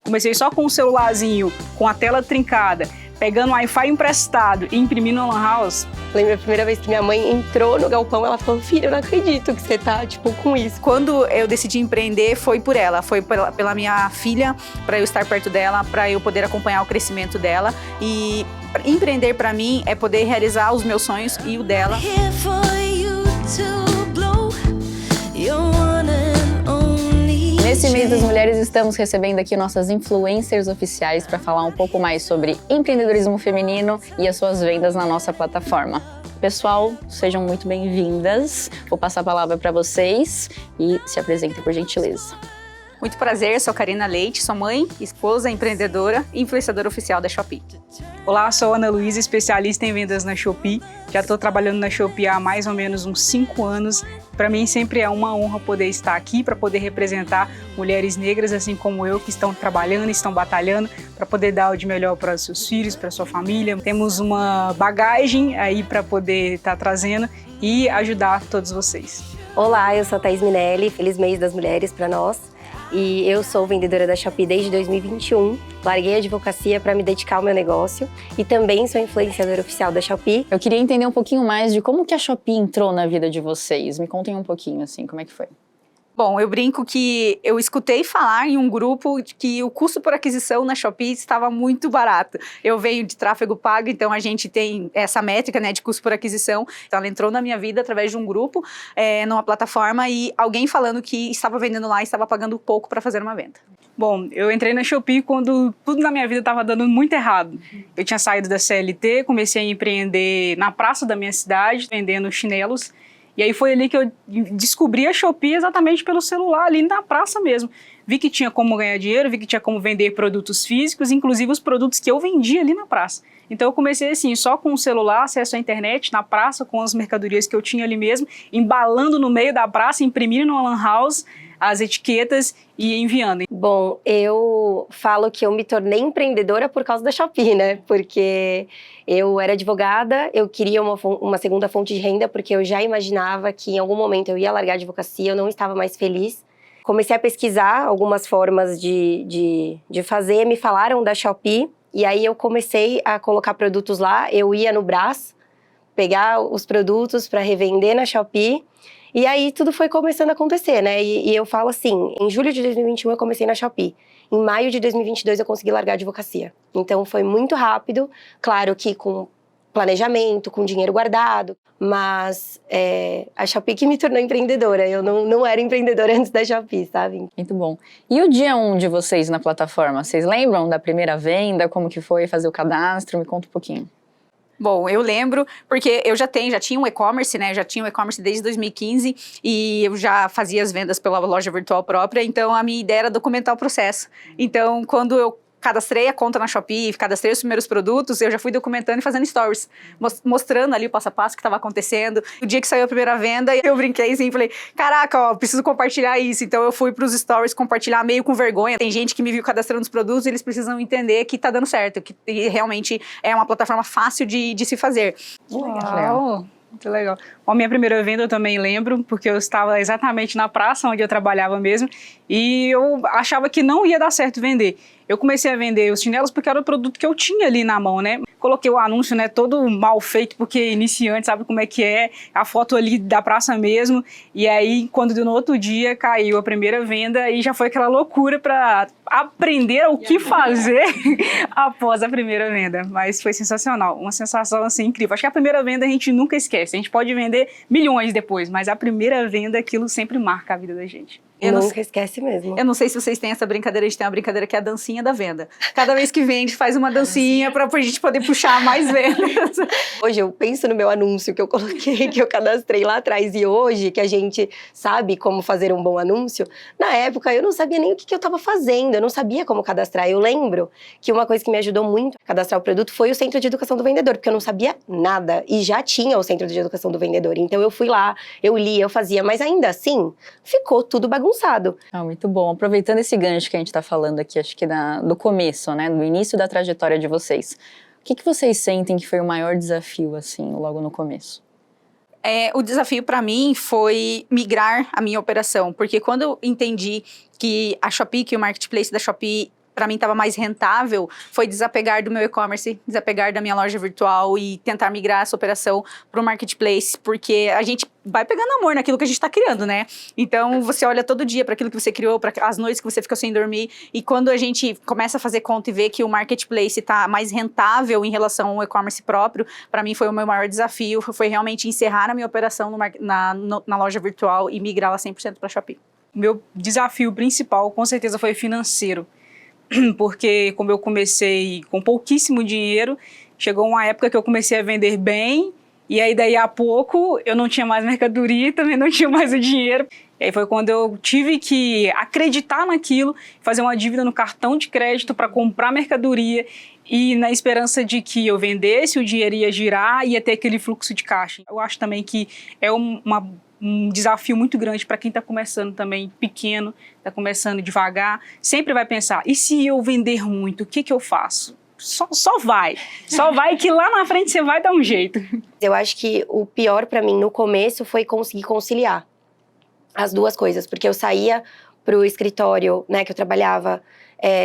Comecei só com um celularzinho, com a tela trincada, pegando o Wi-Fi emprestado e imprimindo no Lan House. Lembro a primeira vez que minha mãe entrou no galpão, ela falou: filha, eu não acredito que você tá, com isso. Quando eu decidi empreender, foi por ela, foi pela minha filha, para eu estar perto dela, para eu poder acompanhar o crescimento dela. E empreender para mim é poder realizar os meus sonhos e o dela. Nesse mês das mulheres, estamos recebendo aqui nossas influencers oficiais para falar um pouco mais sobre empreendedorismo feminino e as suas vendas na nossa plataforma. Pessoal, sejam muito bem-vindas. Vou passar a palavra para vocês e se apresentem por gentileza. Muito prazer, sou Karina Leite, sou mãe, esposa, empreendedora e influenciadora oficial da Shopee. Olá, sou Ana Luísa, especialista em vendas na Shopee. Já estou trabalhando na Shopee há mais ou menos uns 5 anos. Para mim sempre é uma honra poder estar aqui para poder representar mulheres negras assim como eu, que estão trabalhando, estão batalhando para poder dar o de melhor para os seus filhos, para a sua família. Temos uma bagagem aí para poder estar trazendo e ajudar todos vocês. Olá, eu sou a Thaís Minelli, feliz mês das mulheres para nós. E eu sou vendedora da Shopee desde 2021, larguei a advocacia para me dedicar ao meu negócio e também sou influenciadora oficial da Shopee. Eu queria entender um pouquinho mais de como que a Shopee entrou na vida de vocês. Me contem um pouquinho, assim, como é que foi? Bom, eu brinco que eu escutei falar em um grupo que o custo por aquisição na Shopee estava muito barato. Eu venho de tráfego pago, então a gente tem essa métrica, né, de custo por aquisição. Então ela entrou na minha vida através de um grupo, numa plataforma, e alguém falando que estava vendendo lá e estava pagando pouco para fazer uma venda. Bom, eu entrei na Shopee quando tudo na minha vida estava dando muito errado. Eu tinha saído da CLT, comecei a empreender na praça da minha cidade, vendendo chinelos. E aí foi ali que eu descobri a Shopee exatamente pelo celular, ali na praça mesmo. Vi que tinha como ganhar dinheiro, vi que tinha como vender produtos físicos, inclusive os produtos que eu vendia ali na praça. Então eu comecei assim, só com o celular, acesso à internet, na praça, com as mercadorias que eu tinha ali mesmo, embalando no meio da praça, imprimindo no Lan House as etiquetas e enviando. Bom, eu falo que eu me tornei empreendedora por causa da Shopee, né? Porque eu era advogada, eu queria uma segunda fonte de renda, porque eu já imaginava que em algum momento eu ia largar a advocacia, eu não estava mais feliz. Comecei a pesquisar algumas formas de fazer, me falaram da Shopee, e aí eu comecei a colocar produtos lá. Eu ia no Brás, pegar os produtos para revender na Shopee, e aí tudo foi começando a acontecer, né? E eu falo assim, em julho de 2021 eu comecei na Shopee. Em maio de 2022 eu consegui largar a advocacia. Então foi muito rápido, claro que com planejamento, com dinheiro guardado, mas a Shopee que me tornou empreendedora. Eu não era empreendedora antes da Shopee, sabe? Muito bom. E o dia 1 de vocês na plataforma? Vocês lembram da primeira venda? Como que foi fazer o cadastro? Me conta um pouquinho. Bom, eu lembro, porque eu já tinha um e-commerce, né? Já tinha um e-commerce desde 2015 e eu já fazia as vendas pela loja virtual própria, então a minha ideia era documentar o processo. Então, quando eu cadastrei a conta na Shopee, cadastrei os primeiros produtos, eu já fui documentando e fazendo stories, mostrando ali o passo a passo que estava acontecendo. O dia que saiu a primeira venda, eu brinquei assim, falei, caraca, ó, preciso compartilhar isso. Então eu fui para os stories compartilhar meio com vergonha. Tem gente que me viu cadastrando os produtos, eles precisam entender que tá dando certo, que realmente é uma plataforma fácil de se fazer. Legal. Muito legal. A minha primeira venda eu também lembro, porque eu estava exatamente na praça onde eu trabalhava mesmo, e eu achava que não ia dar certo vender. Eu comecei a vender os chinelos porque era o produto que eu tinha ali na mão, né? Coloquei o anúncio, né, todo mal feito, porque iniciante sabe como é que é, a foto ali da praça mesmo, e aí quando no outro dia caiu a primeira venda e já foi aquela loucura para aprender o que fazer após a primeira venda, mas foi sensacional, uma sensação assim incrível. Acho que a primeira venda a gente nunca esquece, a gente pode vender milhões depois, mas a primeira venda, aquilo sempre marca a vida da gente. Nunca esquece mesmo. Eu não sei se vocês têm essa brincadeira, a gente tem uma brincadeira que é a dancinha da venda. Cada vez que vende, faz uma dancinha pra gente poder puxar mais vendas. Hoje eu penso no meu anúncio que eu coloquei, que eu cadastrei lá atrás, e hoje que a gente sabe como fazer um bom anúncio, na época eu não sabia nem o que eu estava fazendo, eu não sabia como cadastrar. Eu lembro que uma coisa que me ajudou muito a cadastrar o produto foi o Centro de Educação do Vendedor, porque eu não sabia nada e já tinha o Centro de Educação do Vendedor. Então eu fui lá, eu li, eu fazia, mas ainda assim ficou tudo bagunçado. Muito bom. Aproveitando esse gancho que a gente está falando aqui, acho que do começo, né, do início da trajetória de vocês, o que vocês sentem que foi o maior desafio, assim, logo no começo? O desafio para mim foi migrar a minha operação, porque quando eu entendi que a Shopee, que o marketplace da Shopee para mim estava mais rentável, foi desapegar do meu e-commerce, desapegar da minha loja virtual e tentar migrar essa operação para o marketplace, porque a gente vai pegando amor naquilo que a gente está criando, né? Então, você olha todo dia para aquilo que você criou, para as noites que você ficou sem dormir, e quando a gente começa a fazer conta e vê que o marketplace está mais rentável em relação ao e-commerce próprio, para mim foi o meu maior desafio, foi realmente encerrar a minha operação na loja virtual e migrá-la 100% para a Shopee. Meu desafio principal, com certeza, foi financeiro, porque como eu comecei com pouquíssimo dinheiro, chegou uma época que eu comecei a vender bem, e aí daí a pouco eu não tinha mais mercadoria e também não tinha mais o dinheiro. E aí foi quando eu tive que acreditar naquilo, fazer uma dívida no cartão de crédito para comprar mercadoria e na esperança de que eu vendesse, o dinheiro ia girar e ia ter aquele fluxo de caixa. Eu acho também que é um desafio muito grande para quem está começando também pequeno, está começando devagar, sempre vai pensar, e se eu vender muito, o que eu faço? Só vai que lá na frente você vai dar um jeito. Eu acho que o pior para mim no começo foi conseguir conciliar as duas coisas, porque eu saía pro escritório, né, que eu trabalhava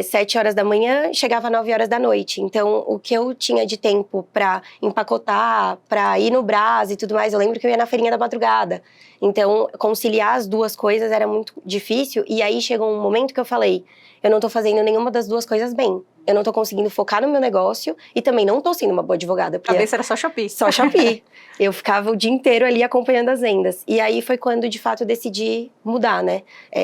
7 horas da manhã, chegava 9 horas da noite. Então, o que eu tinha de tempo para empacotar, para ir no Brás e tudo mais, eu lembro que eu ia na feirinha da madrugada. Então, conciliar as duas coisas era muito difícil. E aí chegou um momento que eu falei, eu não tô fazendo nenhuma das duas coisas bem. Eu não tô conseguindo focar no meu negócio e também não tô sendo uma boa advogada. A cabeça era só Shopee. Só Shopee. Eu ficava o dia inteiro ali acompanhando as vendas. E aí foi quando, de fato, eu decidi mudar, né?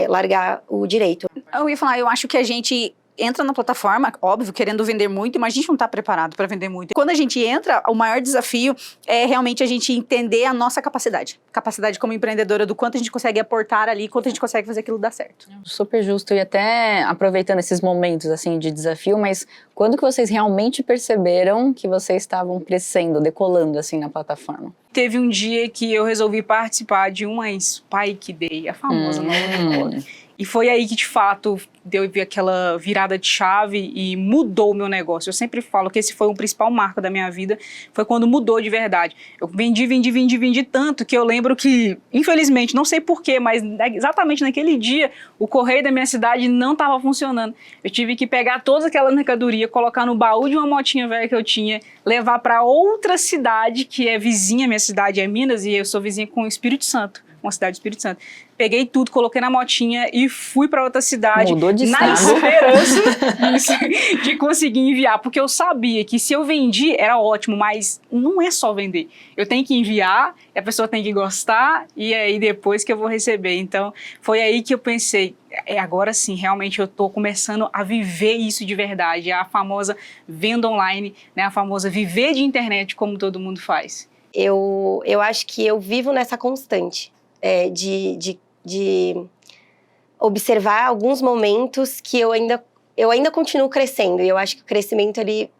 Largar o direito. Eu ia falar, eu acho que a gente entra na plataforma, óbvio, querendo vender muito, mas a gente não está preparado para vender muito. Quando a gente entra, o maior desafio é realmente a gente entender a nossa capacidade. Capacidade como empreendedora, do quanto a gente consegue aportar ali, quanto a gente consegue fazer aquilo dar certo. Super justo. E até aproveitando esses momentos assim de desafio, mas quando que vocês realmente perceberam que vocês estavam crescendo, decolando assim na plataforma? Teve um dia que eu resolvi participar de uma Spike Day, a famosa nova. E foi aí que, de fato, deu aquela virada de chave e mudou o meu negócio. Eu sempre falo que esse foi o principal marco da minha vida, foi quando mudou de verdade. Eu vendi tanto que eu lembro que, infelizmente, não sei porquê, mas exatamente naquele dia, o correio da minha cidade não estava funcionando. Eu tive que pegar toda aquela mercadoria, colocar no baú de uma motinha velha que eu tinha, levar para outra cidade, que é vizinha, minha cidade é Minas, e eu sou vizinha com o Espírito Santo, uma cidade do Espírito Santo. Peguei tudo, coloquei na motinha e fui para outra cidade. Mudou de na estado. esperança de conseguir enviar. Porque eu sabia que se eu vendi, era ótimo, mas não é só vender. Eu tenho que enviar, a pessoa tem que gostar e aí depois que eu vou receber. Então, foi aí que eu pensei, agora sim, realmente eu estou começando a viver isso de verdade. A famosa venda online, né? A famosa viver de internet, como todo mundo faz. Eu acho que eu vivo nessa constante de observar alguns momentos que eu ainda continuo crescendo. E eu acho que o crescimento, ele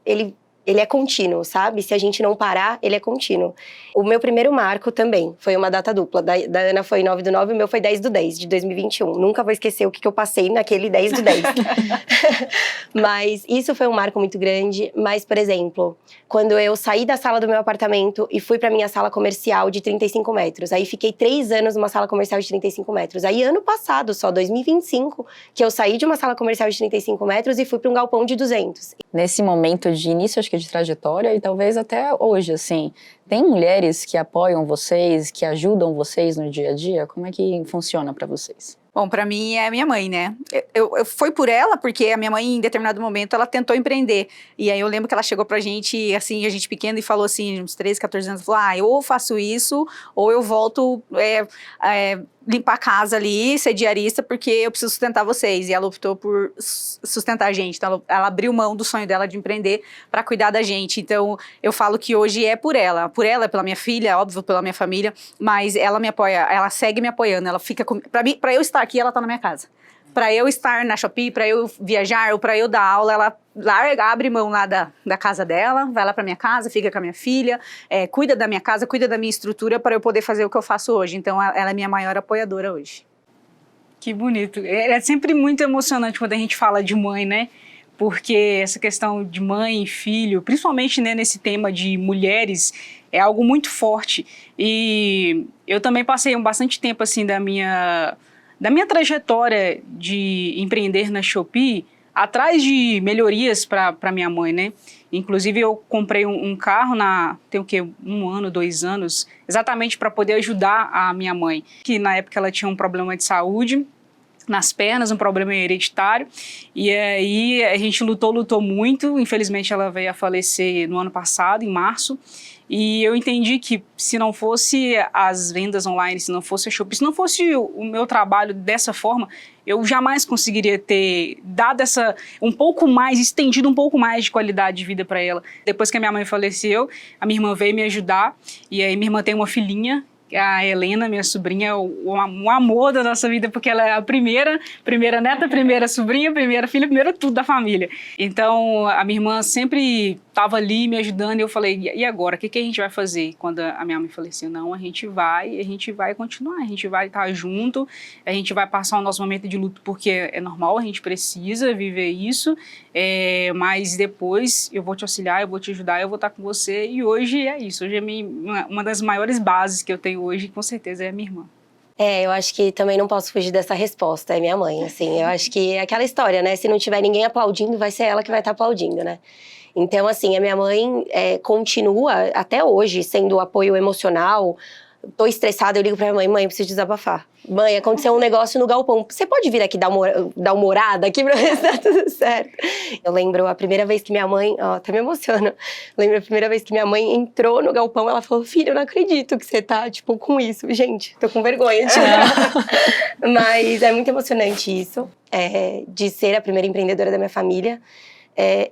é contínuo, sabe? Se a gente não parar, ele é contínuo. O meu primeiro marco também foi uma data dupla. Da Ana foi 9/9, o meu foi 10/10, de 2021. Nunca vou esquecer o que eu passei naquele 10/10. Mas isso foi um marco muito grande. Mas, por exemplo, quando eu saí da sala do meu apartamento e fui pra minha sala comercial de 35 metros. Aí fiquei 3 anos numa sala comercial de 35 metros. Aí ano passado, só 2025, que eu saí de uma sala comercial de 35 metros e fui pra um galpão de 200. Nesse momento de início, acho que de trajetória e talvez até hoje, assim, tem mulheres que apoiam vocês, que ajudam vocês no dia a dia? Como é que funciona para vocês? Bom, para mim é a minha mãe, né? Eu fui por ela porque a minha mãe, em determinado momento, ela tentou empreender. E aí eu lembro que ela chegou pra gente, assim, a gente pequena, e falou assim, uns 13, 14 anos, falou, eu ou faço isso, ou eu volto limpar a casa ali, ser diarista, porque eu preciso sustentar vocês. E ela optou por sustentar a gente. Então, ela abriu mão do sonho dela de empreender para cuidar da gente. Então, eu falo que hoje é por ela. Por ela, pela minha filha, óbvio, pela minha família, mas ela me apoia, ela segue me apoiando, ela fica comigo. Pra eu estar aqui, ela tá na minha casa. Para eu estar na Shopee, para eu viajar ou para eu dar aula, ela abre mão lá da casa dela, vai lá para minha casa, fica com a minha filha, cuida da minha casa, cuida da minha estrutura para eu poder fazer o que eu faço hoje. Então, ela é minha maior apoiadora hoje. Que bonito. É sempre muito emocionante quando a gente fala de mãe, né? Porque essa questão de mãe e filho, principalmente, né, nesse tema de mulheres, é algo muito forte. E eu também passei bastante tempo assim da minha trajetória de empreender na Shopee, atrás de melhorias para minha mãe, né? Inclusive, eu comprei um carro tem o quê? 1 ano, 2 anos, exatamente para poder ajudar a minha mãe, que na época ela tinha um problema de saúde nas pernas, um problema hereditário, e aí a gente lutou muito, infelizmente ela veio a falecer no ano passado, em março, e eu entendi que se não fosse as vendas online, se não fosse a Shopee, se não fosse o meu trabalho dessa forma, eu jamais conseguiria ter dado um pouco mais, estendido um pouco mais de qualidade de vida para ela. Depois que a minha mãe faleceu, a minha irmã veio me ajudar, e aí minha irmã tem uma filhinha, a Helena, minha sobrinha, um amor da nossa vida, porque ela é a primeira neta, primeira sobrinha, primeira filha, primeiro tudo da família. Então, a minha irmã sempre estava ali me ajudando e eu falei, e agora? O que a gente vai fazer? Quando a minha mãe faleceu, não, a gente vai continuar, a gente vai estar junto, a gente vai passar o nosso momento de luto, porque é normal, a gente precisa viver isso, mas depois eu vou te auxiliar, eu vou te ajudar, eu vou estar com você, e hoje é isso, hoje é uma das maiores bases que eu tenho hoje, com certeza, é a minha irmã. Eu acho que também não posso fugir dessa resposta, é minha mãe, assim, eu acho que é aquela história, né, se não tiver ninguém aplaudindo, vai ser ela que vai estar aplaudindo, né. Então, assim, a minha mãe continua, até hoje, sendo o apoio emocional. Tô estressada, eu ligo pra minha mãe, mãe, eu preciso desabafar. Mãe, aconteceu um negócio no galpão, você pode vir aqui dar uma orada aqui pra ver se tá tudo certo? Eu lembro a primeira vez que minha mãe, até me emociono, lembro a primeira vez que minha mãe entrou no galpão, ela falou, filha, eu não acredito que você tá, tipo, com isso. Gente, tô com vergonha de Mas é muito emocionante isso, de ser a primeira empreendedora da minha família.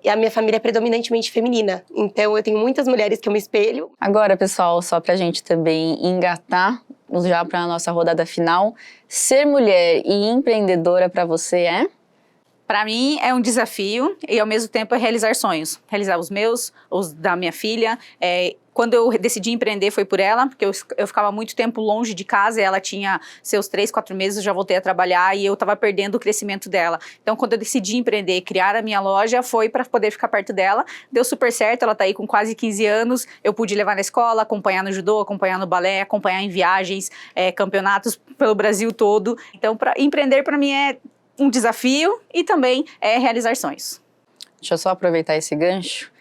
E a minha família é predominantemente feminina, então eu tenho muitas mulheres que eu me espelho. Agora, pessoal, só pra gente também engatar já pra nossa rodada final, ser mulher e empreendedora pra você é? Para mim é um desafio e ao mesmo tempo é realizar sonhos. Realizar os meus, os da minha filha. Quando eu decidi empreender foi por ela, porque eu ficava muito tempo longe de casa e ela tinha seus 3, 4 meses, eu já voltei a trabalhar e eu estava perdendo o crescimento dela. Então quando eu decidi empreender, criar a minha loja, foi para poder ficar perto dela. Deu super certo, ela está aí com quase 15 anos, eu pude levar na escola, acompanhar no judô, acompanhar no balé, acompanhar em viagens, campeonatos pelo Brasil todo. Então empreender para mim é um desafio e também é realizar sonhos. Deixa eu só aproveitar esse gancho.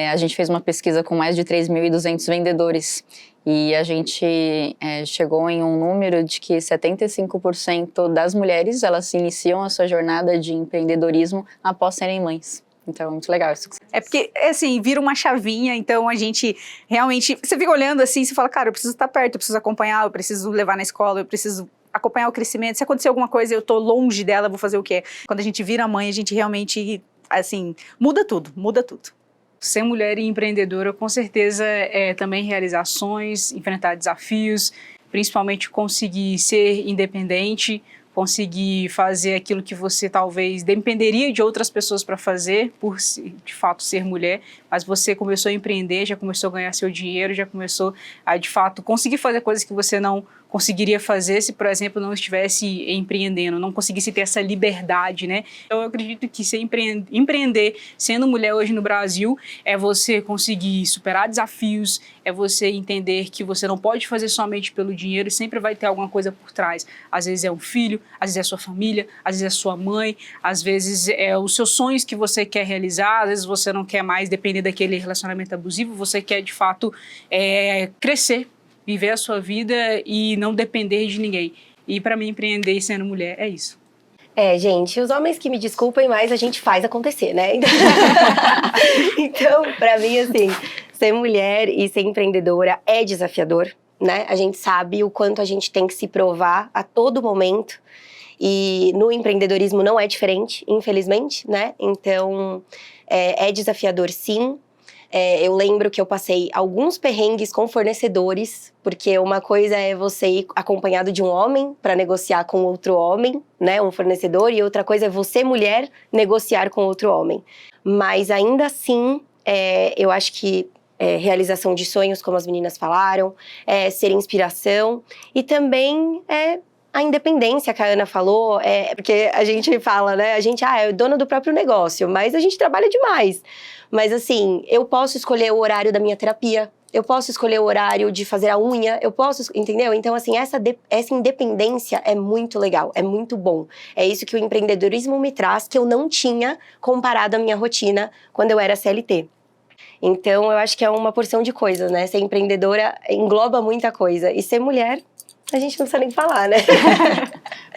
A gente fez uma pesquisa com mais de 3.200 vendedores e a gente chegou em um número de que 75% das mulheres, elas iniciam a sua jornada de empreendedorismo após serem mães. Então, é muito legal isso. É porque, assim, vira uma chavinha, então a gente realmente... Você fica olhando assim, você fala, cara, eu preciso estar perto, eu preciso acompanhar, eu preciso levar na escola, eu preciso acompanhar o crescimento. Se acontecer alguma coisa, eu tô longe dela, vou fazer o quê? Quando a gente vira mãe, a gente realmente, assim, muda tudo, muda tudo. Ser mulher e empreendedora, com certeza, é também realizar sonhos, enfrentar desafios, principalmente conseguir ser independente, conseguir fazer aquilo que você talvez dependeria de outras pessoas para fazer, por de fato ser mulher, mas você começou a empreender, já começou a ganhar seu dinheiro, já começou a de fato conseguir fazer coisas que você não conseguiria fazer se, por exemplo, não estivesse empreendendo, não conseguisse ter essa liberdade, né? Eu acredito que empreender sendo mulher hoje no Brasil é você conseguir superar desafios, é você entender que você não pode fazer somente pelo dinheiro, sempre vai ter alguma coisa por trás. Às vezes é um filho, às vezes é a sua família, às vezes é a sua mãe, às vezes é os seus sonhos que você quer realizar, às vezes você não quer mais depender daquele relacionamento abusivo, você quer de fato crescer, viver a sua vida e não depender de ninguém. E para mim, empreender sendo mulher é isso. Gente, os homens que me desculpem, mas a gente faz acontecer, né? Então, para mim, assim, ser mulher e ser empreendedora é desafiador, né? A gente sabe o quanto a gente tem que se provar a todo momento. E no empreendedorismo não é diferente, infelizmente, né? Então, é desafiador, sim. Eu lembro que eu passei alguns perrengues com fornecedores, porque uma coisa é você ir acompanhado de um homem para negociar com outro homem, né, um fornecedor, e outra coisa é você, mulher, negociar com outro homem. Mas ainda assim, eu acho que realização de sonhos, como as meninas falaram, ser inspiração e também a independência que a Ana falou, porque a gente fala, né, a gente é dona do próprio negócio, mas a gente trabalha demais. Mas assim, eu posso escolher o horário da minha terapia, eu posso escolher o horário de fazer a unha, eu posso, entendeu? Então, assim, essa independência é muito legal, é muito bom. É isso que o empreendedorismo me traz, que eu não tinha comparado à minha rotina quando eu era CLT. Então, eu acho que é uma porção de coisas, né? Ser empreendedora engloba muita coisa. E ser mulher, a gente não precisa nem falar, né?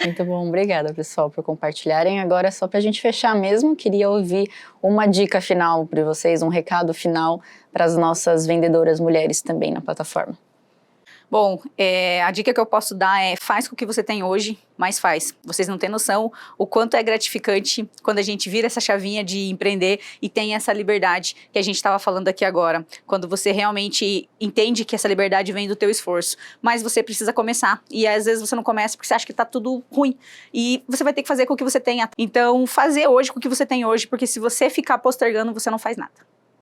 Muito bom, obrigada, pessoal, por compartilharem. Agora, só para a gente fechar mesmo, queria ouvir uma dica final para vocês, um recado final para as nossas vendedoras mulheres também na plataforma. Bom, a dica que eu posso dar é faz com o que você tem hoje, mas faz. Vocês não têm noção o quanto é gratificante quando a gente vira essa chavinha de empreender e tem essa liberdade que a gente estava falando aqui agora. Quando você realmente entende que essa liberdade vem do teu esforço, mas você precisa começar. E às vezes você não começa porque você acha que tá tudo ruim. E você vai ter que fazer com o que você tem. Então, fazer hoje com o que você tem hoje, porque se você ficar postergando, você não faz nada.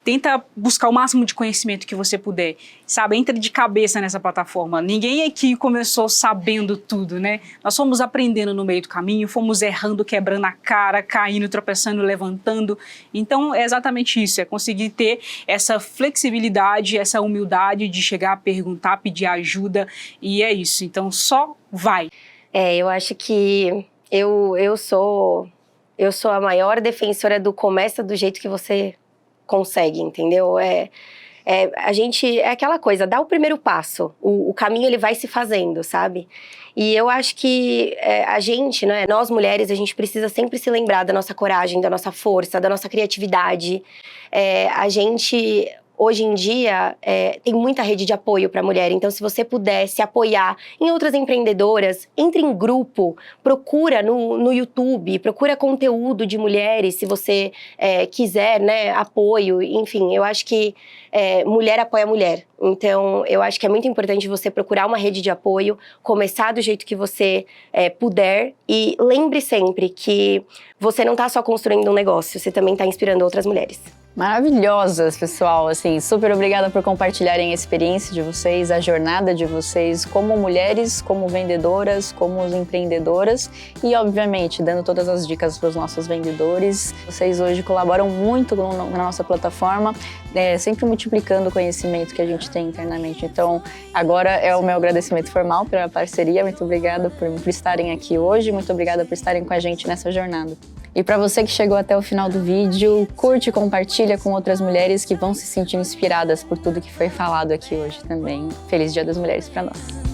Tenta buscar o máximo de conhecimento que você puder, sabe? Entra de cabeça nessa plataforma. Ninguém aqui começou sabendo tudo, né? Nós fomos aprendendo no meio do caminho, fomos errando, quebrando a cara, caindo, tropeçando, levantando. Então, é exatamente isso, é conseguir ter essa flexibilidade, essa humildade de chegar, perguntar, pedir ajuda, e é isso. Então, só vai. Eu acho que eu sou a maior defensora do começa do jeito que você consegue, entendeu? A gente, é aquela coisa, dá o primeiro passo, o caminho ele vai se fazendo, sabe? E eu acho que a gente, né, nós mulheres, a gente precisa sempre se lembrar da nossa coragem, da nossa força, da nossa criatividade. A gente, hoje em dia, tem muita rede de apoio para a mulher, então se você puder se apoiar em outras empreendedoras, entre em grupo, procura no YouTube, procura conteúdo de mulheres, se você quiser, né, apoio, enfim, eu acho que mulher apoia mulher. Então, eu acho que é muito importante você procurar uma rede de apoio, começar do jeito que você puder e lembre sempre que você não está só construindo um negócio, você também está inspirando outras mulheres. Maravilhosas, pessoal, assim, super obrigada por compartilharem a experiência de vocês, a jornada de vocês como mulheres, como vendedoras, como empreendedoras e, obviamente, dando todas as dicas para os nossos vendedores. Vocês hoje colaboram muito na nossa plataforma, sempre multiplicando o conhecimento que a gente tem internamente. Então, agora é o meu agradecimento formal pela parceria. Muito obrigada por estarem aqui hoje, muito obrigada por estarem com a gente nessa jornada. E para você que chegou até o final do vídeo, curte e compartilha com outras mulheres que vão se sentir inspiradas por tudo que foi falado aqui hoje também. Feliz Dia das Mulheres para nós!